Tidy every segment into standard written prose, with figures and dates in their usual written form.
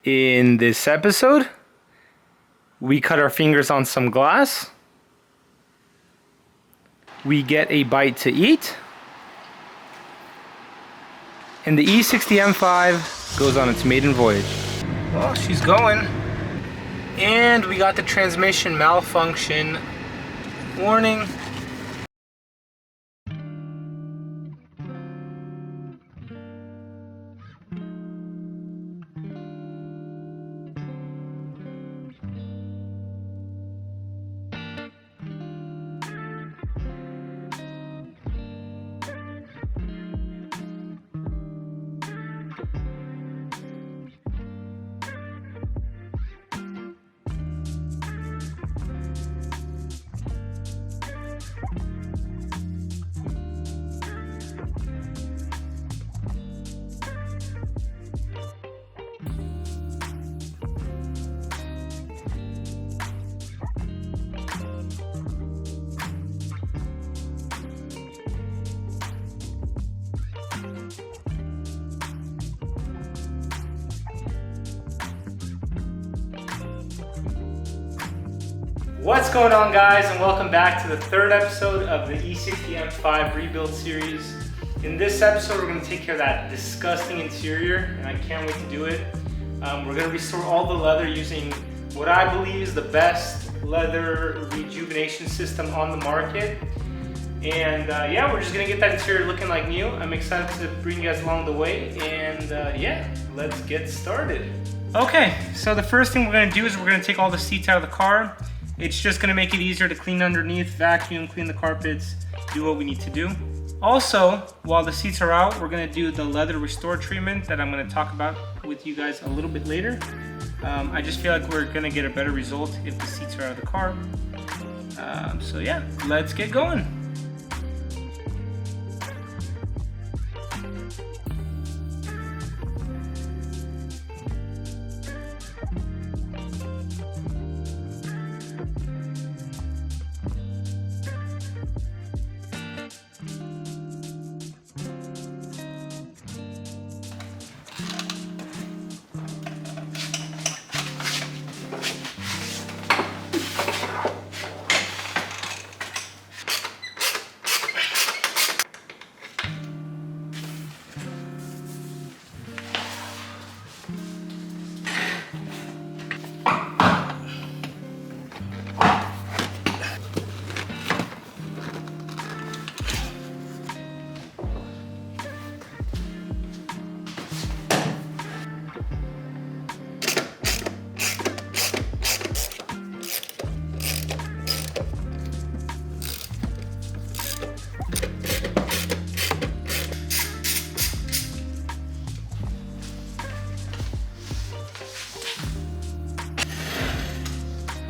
In this episode, we cut our fingers on some glass, we get a bite to eat, and the E60 M5 goes on its maiden voyage. Well, she's going. And we got the transmission malfunction warning. What's going on, guys, and welcome back to the third episode of the E60 M5 rebuild series. In this episode, we're going to take care of that disgusting interior, and I can't wait to do it. We're going to restore all the leather using what I believe is the best leather rejuvenation system on the market. And yeah, we're just going to get that interior looking like new. I'm excited to bring you guys along the way, and yeah, let's get started. Okay, so the first thing we're going to do is we're going to take all the seats out of the car. It's just gonna make it easier to clean underneath, vacuum, clean the carpets, do what we need to do. Also, while the seats are out, we're gonna do the leather restore treatment that I'm gonna talk about with you guys a little bit later. I just feel like we're gonna get a better result if the seats are out of the car. So yeah, let's get going.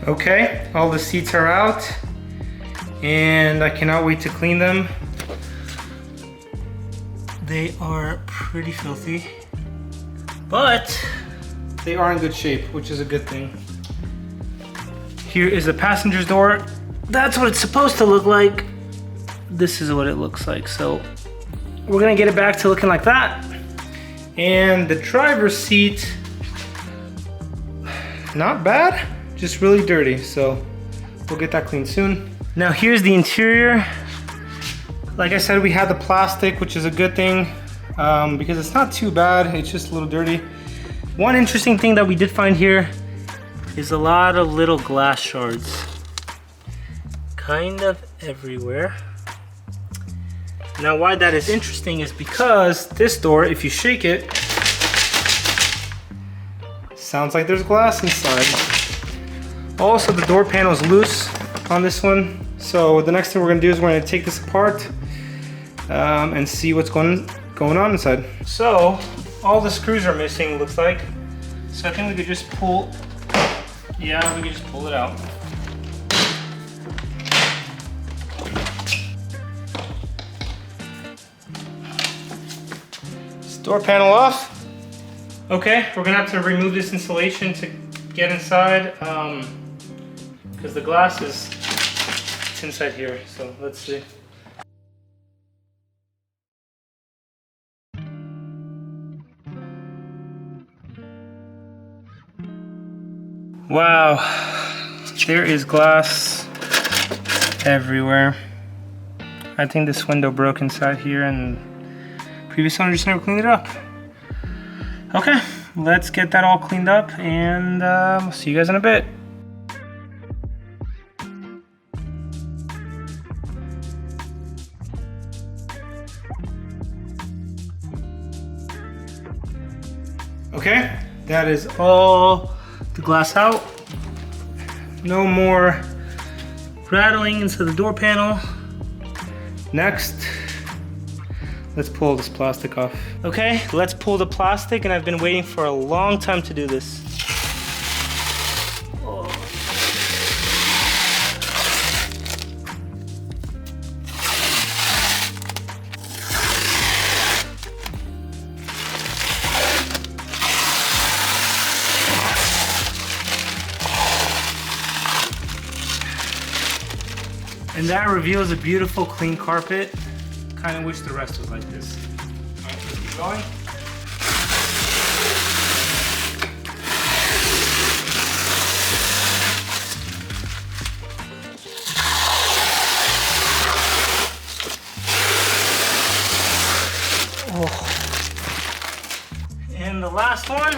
Okay, all the seats are out, and I cannot wait to clean them. They are pretty filthy, but they are in good shape, which is a good thing. Here is the passenger's door. That's what it's supposed to look like. This is what it looks like. So we're gonna get it back to looking like that. And the driver's seat, not bad. Just really dirty, so we'll get that cleaned soon. Now here's the interior. Like I said, we had the plastic, which is a good thing because it's not too bad, it's just a little dirty. One interesting thing that we did find here is a lot of little glass shards. Kind of everywhere. Now why that is interesting is because this door, if you shake it, sounds like there's glass inside. Also, the door panel is loose on this one. So the next thing we're gonna do is we're gonna take this apart and see what's going on inside. So all the screws are missing, looks like. So I think we could just pull, yeah, we could just pull it out. This door panel off. Okay, we're gonna have to remove this insulation to get inside. Because the glass is inside here, so let's see. Wow, there is glass everywhere. I think this window broke inside here and previous owner just never cleaned it up. Okay, let's get that all cleaned up and we'll see you guys in a bit. Okay, that is all the glass out. No more rattling into the door panel. Next, let's pull this plastic off. Okay, let's pull the plastic, and I've been waiting for a long time to do this. And that reveals a beautiful clean carpet. Kind of wish the rest was like this. All right, let's keep going. Oh. And the last one.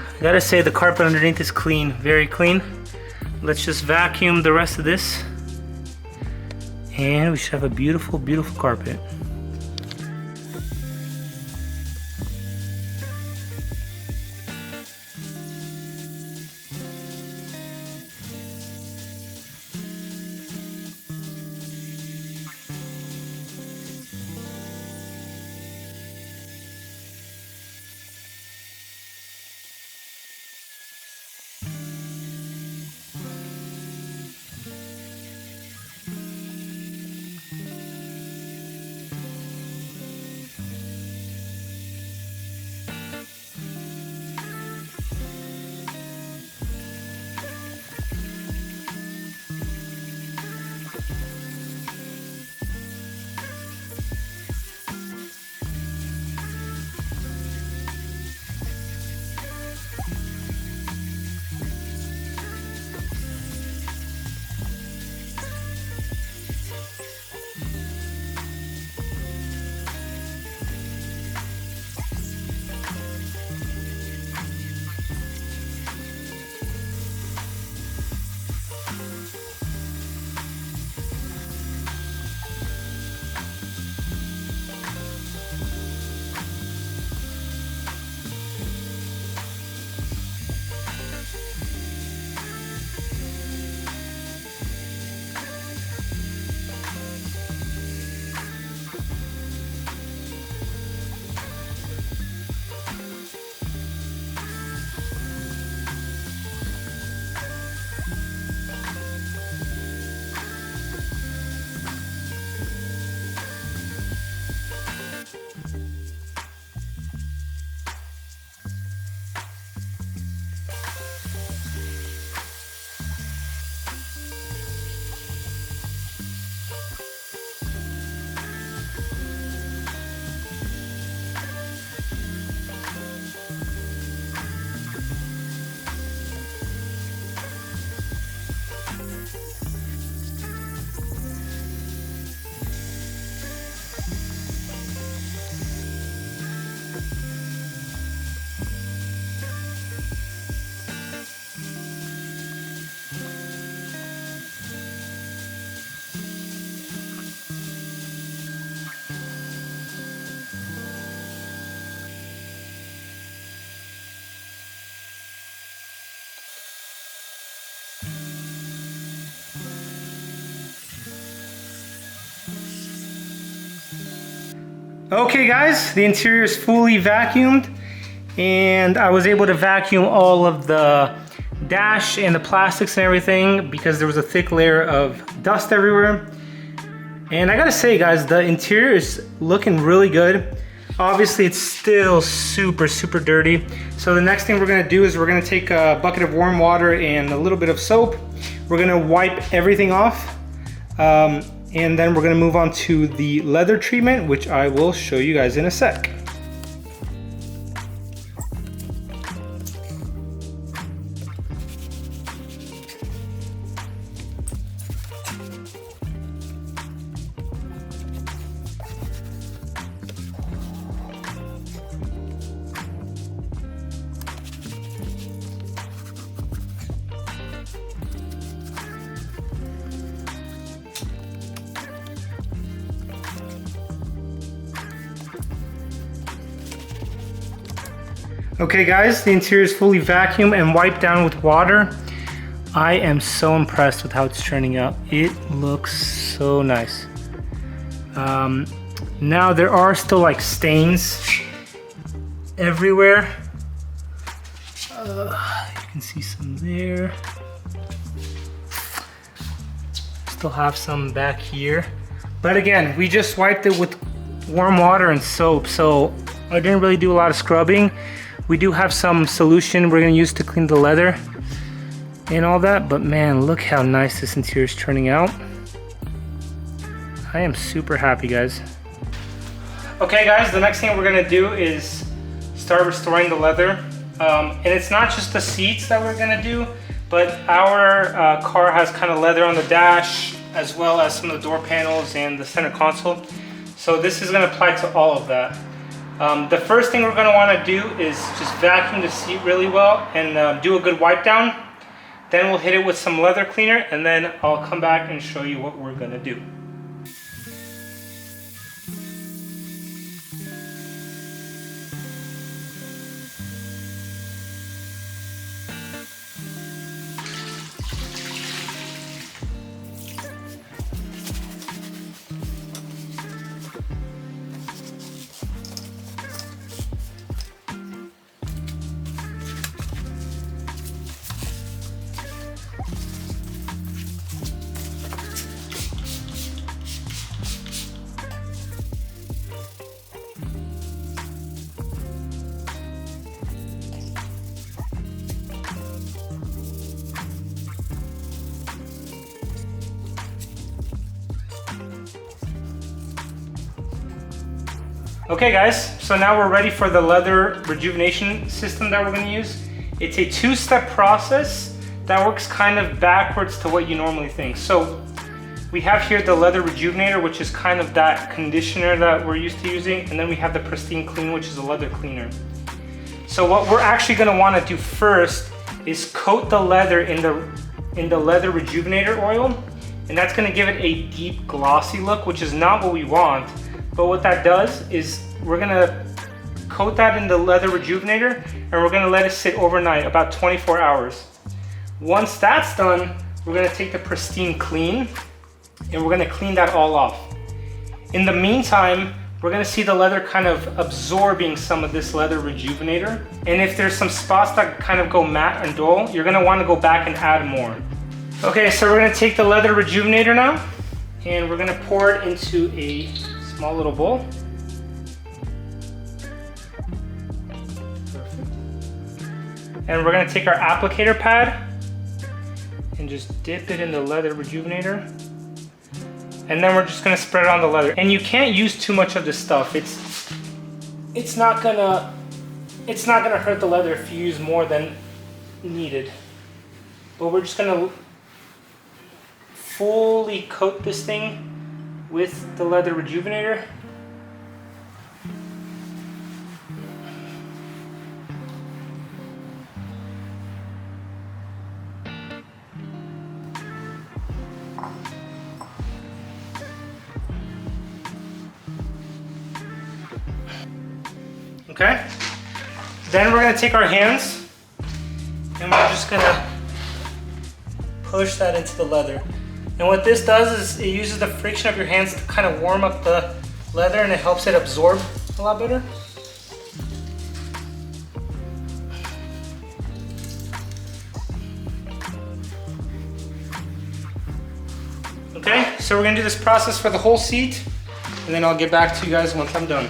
I gotta say the carpet underneath is clean, very clean. Let's just vacuum the rest of this and we should have a beautiful, beautiful carpet. Okay guys, the interior is fully vacuumed and I was able to vacuum all of the dash and the plastics and everything because there was a thick layer of dust everywhere. And I gotta say guys, the interior is looking really good. Obviously it's still super dirty. So the next thing we're gonna do is we're gonna take a bucket of warm water and a little bit of soap. We're gonna wipe everything off. And then we're gonna move on to the leather treatment, which I will show you guys in a sec. Okay guys, the interior is fully vacuumed and wiped down with water. I am so impressed with how it's turning out. It looks so nice. Now there are still like stains everywhere. You can see some there. Still have some back here. But again, we just wiped it with warm water and soap, so I didn't really do a lot of scrubbing. We do have some solution we're gonna use to clean the leather and all that, but man, look how nice this interior is turning out. I am super happy, guys. Okay guys, the next thing we're gonna do is start restoring the leather. And it's not just the seats that we're gonna do, but our car has kind of leather on the dash, as well as some of the door panels and the center console. So this is gonna apply to all of that. The first thing we're going to want to do is just vacuum the seat really well and do a good wipe down. Then we'll hit it with some leather cleaner, and then I'll come back and show you what we're going to do. Okay guys, so now we're ready for the leather rejuvenation system that we're going to use. It's a two-step process that works kind of backwards to what you normally think. So we have here the leather rejuvenator, which is kind of that conditioner that we're used to using, and then we have the pristine clean, which is a leather cleaner. So what we're actually going to want to do first is coat the leather in the leather rejuvenator oil, and that's going to give it a deep glossy look, which is not what we want. But what that does is we're gonna coat that in the leather rejuvenator, and we're gonna let it sit overnight, about 24 hours. Once that's done, we're gonna take the pristine clean and we're gonna clean that all off. In the meantime, we're gonna see the leather kind of absorbing some of this leather rejuvenator. And if there's some spots that kind of go matte and dull, you're gonna wanna go back and add more. Okay, so we're gonna take the leather rejuvenator now, and we're gonna pour it into a small little bowl. Perfect. And we're gonna take our applicator pad and just dip it in the leather rejuvenator. And then we're just gonna spread it on the leather. And you can't use too much of this stuff. It's not gonna hurt the leather if you use more than needed. But we're just gonna fully coat this thing with the leather rejuvenator. Okay, then we're going to take our hands and we're just going to push that into the leather. And what this does is it uses the friction of your hands to kind of warm up the leather, and it helps it absorb a lot better. Okay, so we're gonna do this process for the whole seat, and then I'll get back to you guys once I'm done.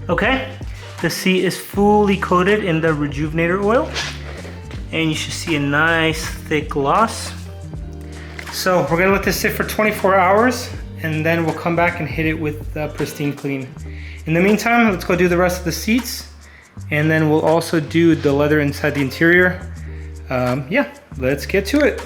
Okay, the seat is fully coated in the Rejuvenator oil, and you should see a nice thick gloss. So we're gonna let this sit for 24 hours, and then we'll come back and hit it with Pristine Clean. In the meantime, let's go do the rest of the seats, and then we'll also do the leather inside the interior. Yeah, let's get to it.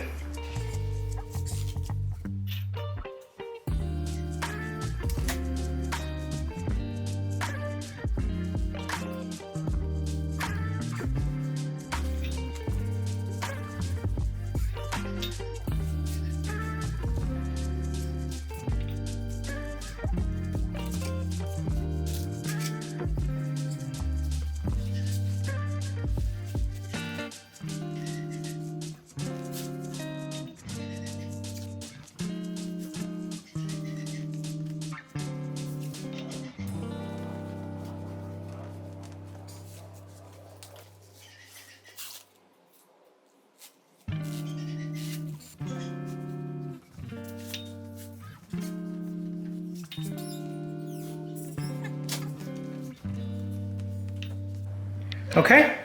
Okay,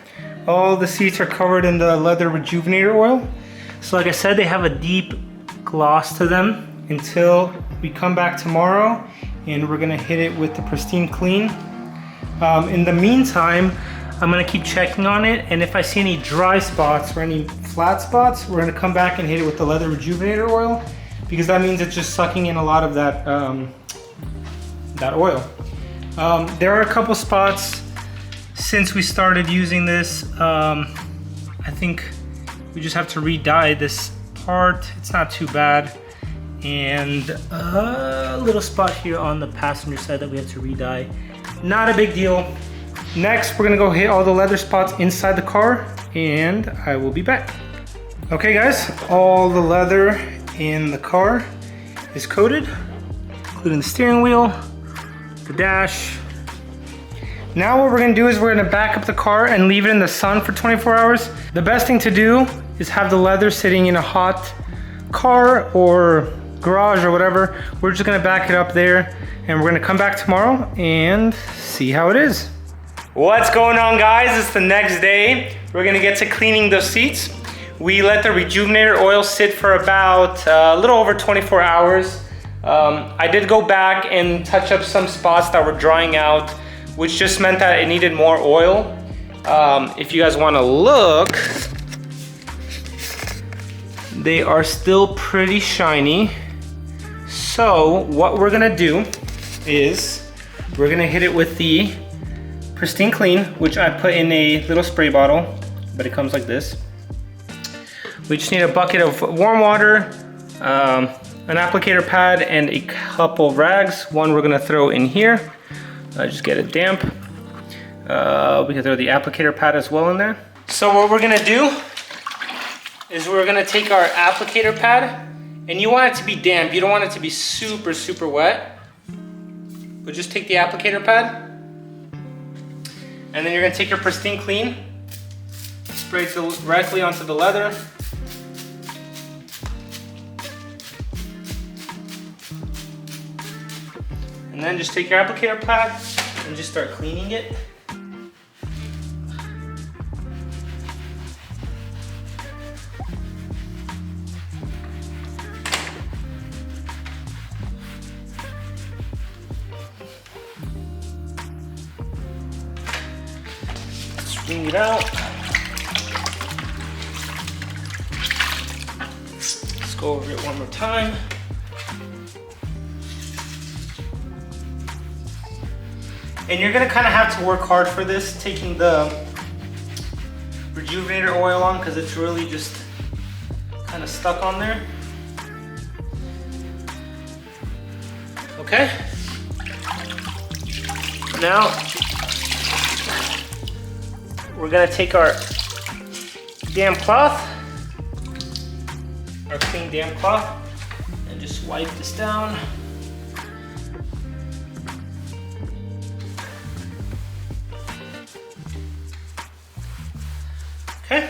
all the seats are covered in the leather Rejuvenator oil. So like I said, they have a deep gloss to them until we come back tomorrow, and we're gonna hit it with the Pristine Clean. In the meantime, I'm gonna keep checking on it, and if I see any dry spots or any flat spots, we're gonna come back and hit it with the leather Rejuvenator oil, because that means it's just sucking in a lot of that, that oil. There are a couple spots since we started using this. I think we just have to re-dye this part. It's not too bad. And a little spot here on the passenger side that we have to re-dye. Not a big deal. Next, we're gonna go hit all the leather spots inside the car, and I will be back. Okay guys, all the leather in the car is coated, including the steering wheel, the dash. Now what we're gonna do is we're gonna back up the car and leave it in the sun for 24 hours. The best thing to do is have the leather sitting in a hot car or garage or whatever. We're just gonna back it up there, and we're gonna come back tomorrow and see how it is. What's going on, guys? It's the next day. We're gonna get to cleaning the seats. We let the Rejuvenator oil sit for about a little over 24 hours. I did go back and touch up some spots that were drying out, which just meant that it needed more oil. If you guys wanna look, they are still pretty shiny. So what we're gonna do is we're gonna hit it with the Pristine Clean, which I put in a little spray bottle, but it comes like this. We just need a bucket of warm water, an applicator pad, and a couple rags. One we're gonna throw in here. Just get it damp. We can throw the applicator pad as well in there. So what we're gonna do is we're gonna take our applicator pad, and you want it to be damp. You don't want it to be super, super wet. But just take the applicator pad, and then you're gonna take your Pristine Clean, spray it directly onto the leather. And then just take your applicator pad and just start cleaning it. Swing it out. Let's go over it one more time. And you're gonna kind of have to work hard for this, taking the Rejuvenator oil on, because it's really just kind of stuck on there. Okay. Now, we're gonna take our damp cloth, our clean damp cloth, and just wipe this down. Okay,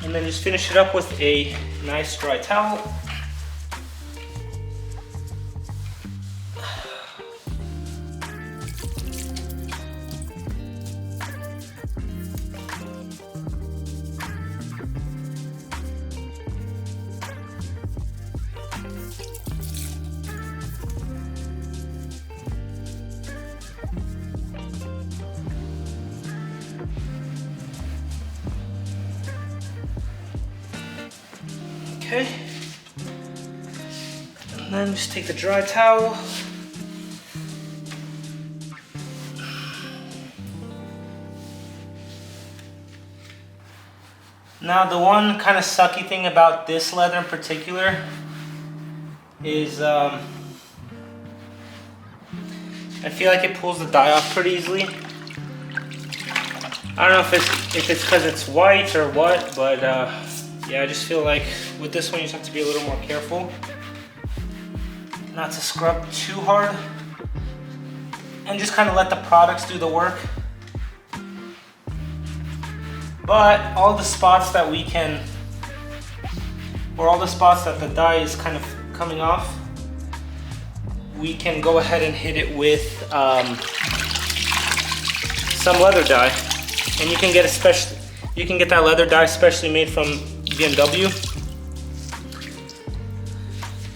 and then just finish it up with a nice dry towel. Okay. And then just take the dry towel. Now the one kind of sucky thing about this leather in particular is I feel like it pulls the dye off pretty easily. I don't know if it's because it's white or what, but yeah, I just feel like with this one you just have to be a little more careful not to scrub too hard and just kind of let the products do the work. But all the spots that we can, or all the spots that the dye is kind of coming off, we can go ahead and hit it with some leather dye. And you can get that leather dye specially made from BMW.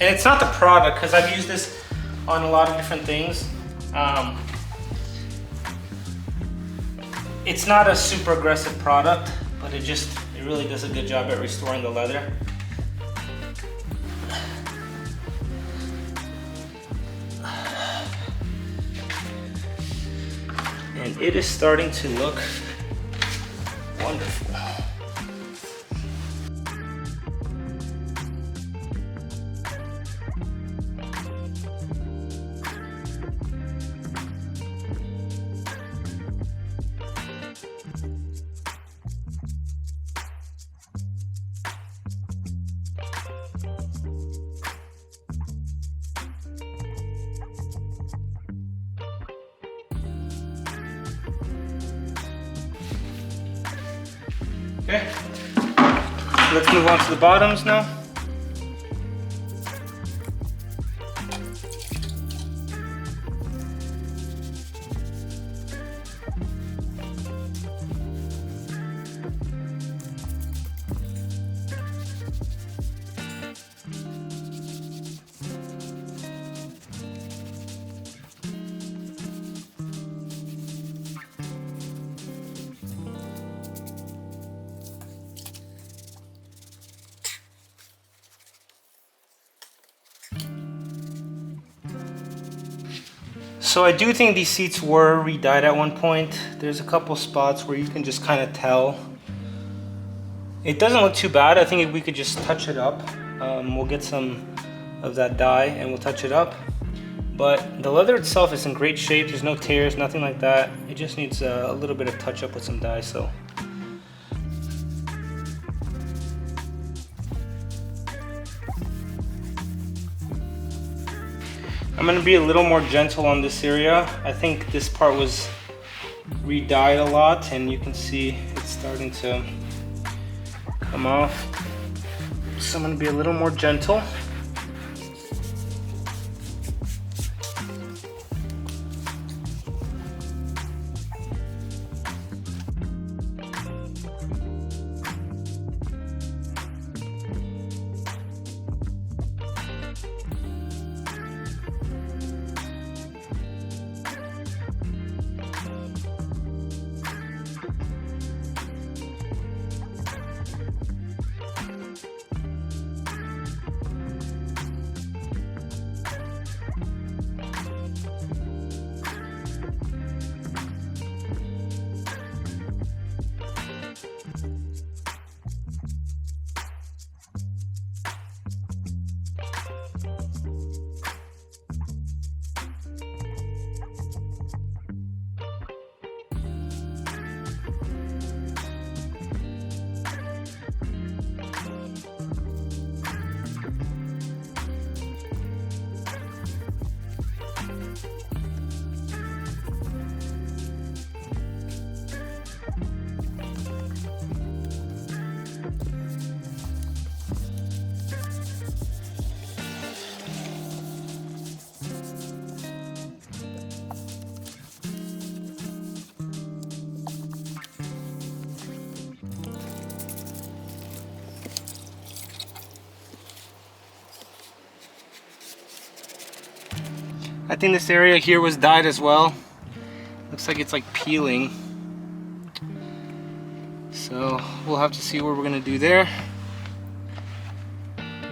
And it's not the product, because I've used this on a lot of different things. It's not a super aggressive product, but it really does a good job at restoring the leather. And it is starting to look wonderful. Okay, let's move on to the bottoms now. So I do think these seats were re-dyed at one point. There's a couple spots where you can just kind of tell. It doesn't look too bad. I think if we could just touch it up, we'll get some of that dye and we'll touch it up. But the leather itself is in great shape. There's no tears, nothing like that. It just needs a little bit of touch up with some dye. So I'm gonna be a little more gentle on this area. I think this part was re-dyed a lot and you can see it's starting to come off. So I'm gonna be a little more gentle. I think this area here was dyed as well. Looks like it's like peeling. So we'll have to see what we're gonna do there.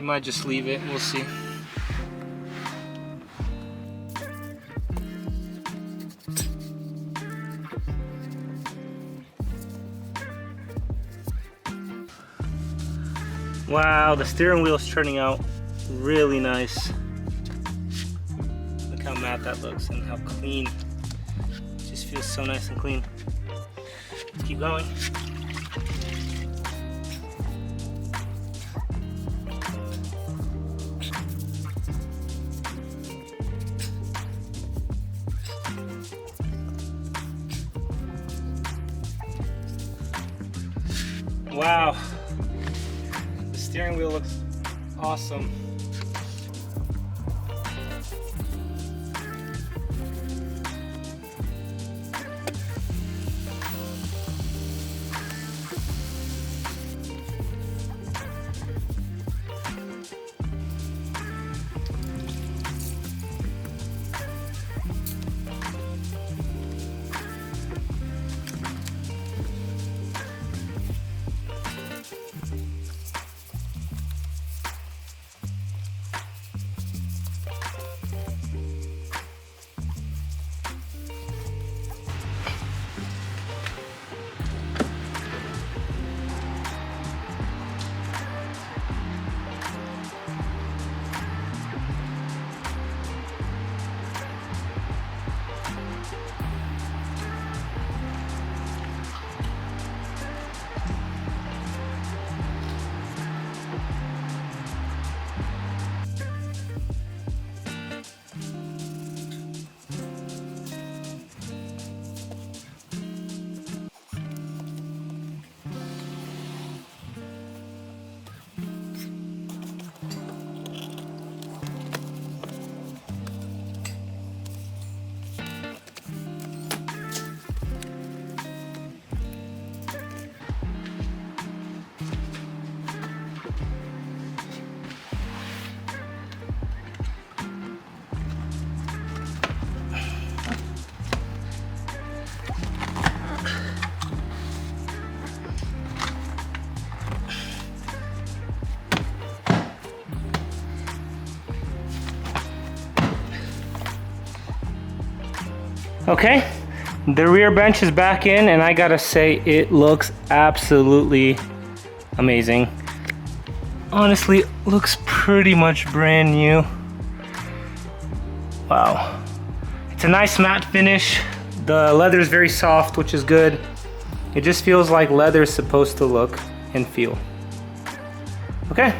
might just leave it, we'll see. Wow, the steering wheel is turning out really nice. Look how matte that looks and how clean. It just feels so nice and clean. Let's keep going. Wow, the steering wheel looks awesome. Okay, the rear bench is back in, and I gotta say it looks absolutely amazing. Honestly, looks pretty much brand new. Wow. It's a nice matte finish. The leather is very soft, which is good. It just feels like leather is supposed to look and feel. Okay,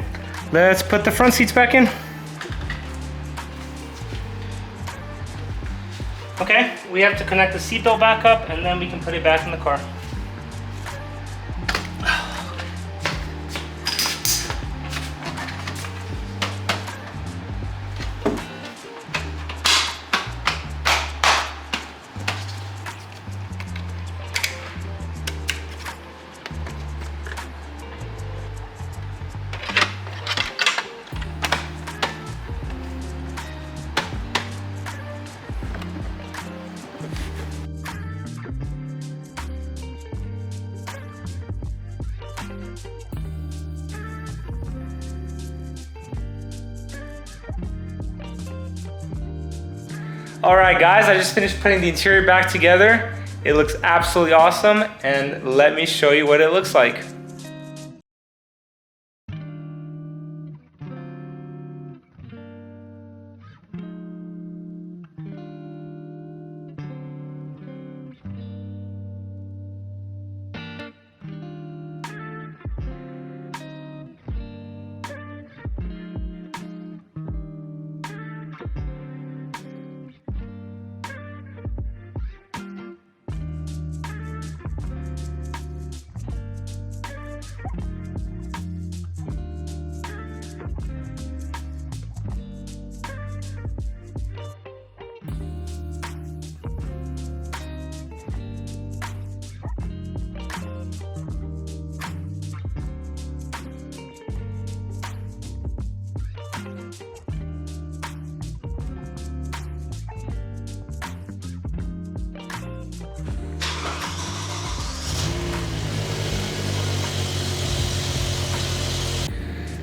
let's put the front seats back in. Okay, we have to connect the seatbelt back up, and then we can put it back in the car. All right, guys, I just finished putting the interior back together. It looks absolutely awesome, and let me show you what it looks like.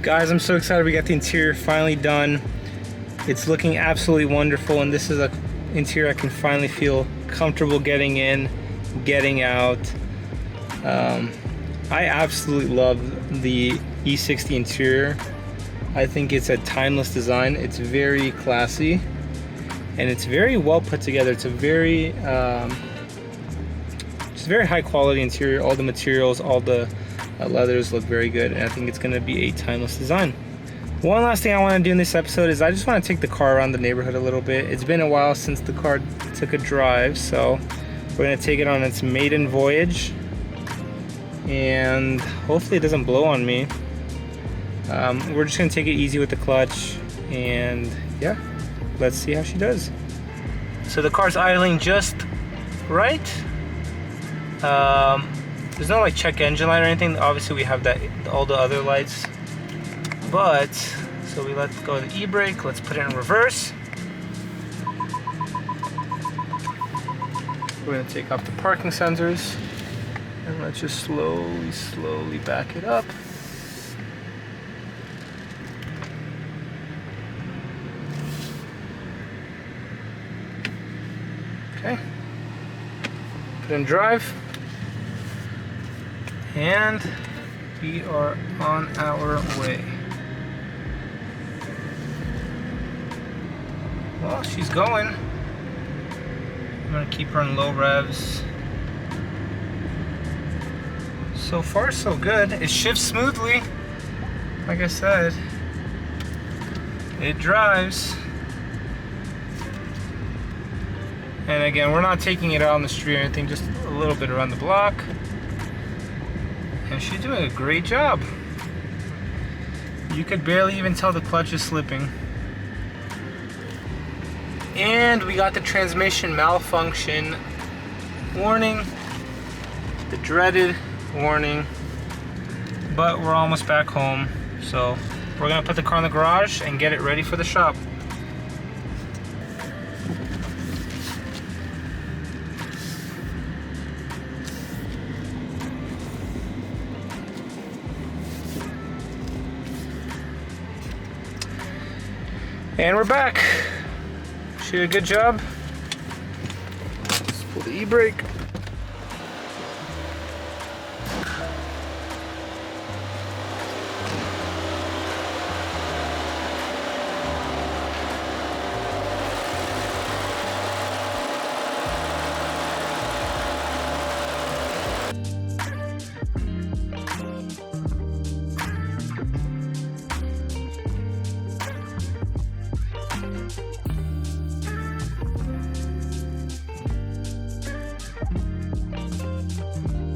Guys, I'm so excited we got the interior finally done. It's looking absolutely wonderful, and this is an interior I can finally feel comfortable getting in, getting out. I absolutely love the E60 interior. I think it's a timeless design. It's very classy, and it's very well put together. It's a very just very high quality interior. All the materials, all the leathers look very good, and I think it's going to be a timeless design. One last thing I want to do in this episode is I just want to take the car around the neighborhood a little bit. It's been a while since the car took a drive, so we're going to take it on its maiden voyage, and hopefully it doesn't blow on me. We're just going to take it easy with the clutch, and yeah, let's see how she does. So the car's idling just right. There's no like check engine light or anything. Obviously we have that, all the other lights. But, so we let go of the e-brake. Let's put it in reverse. We're gonna take off the parking sensors. And let's just slowly back it up. Okay. Put in drive. And we are on our way. Well, she's going. I'm gonna keep her on low revs. So far, so good. It shifts smoothly. Like I said, it drives. And again, we're not taking it out on the street or anything, just a little bit around the block. And she's doing a great job. You could barely even tell the clutch is slipping. And we got the transmission malfunction warning, the dreaded warning. But we're almost back home, so we're gonna put the car in the garage and get it ready for the shop. And we're back. She did a good job. Let's pull the e-brake.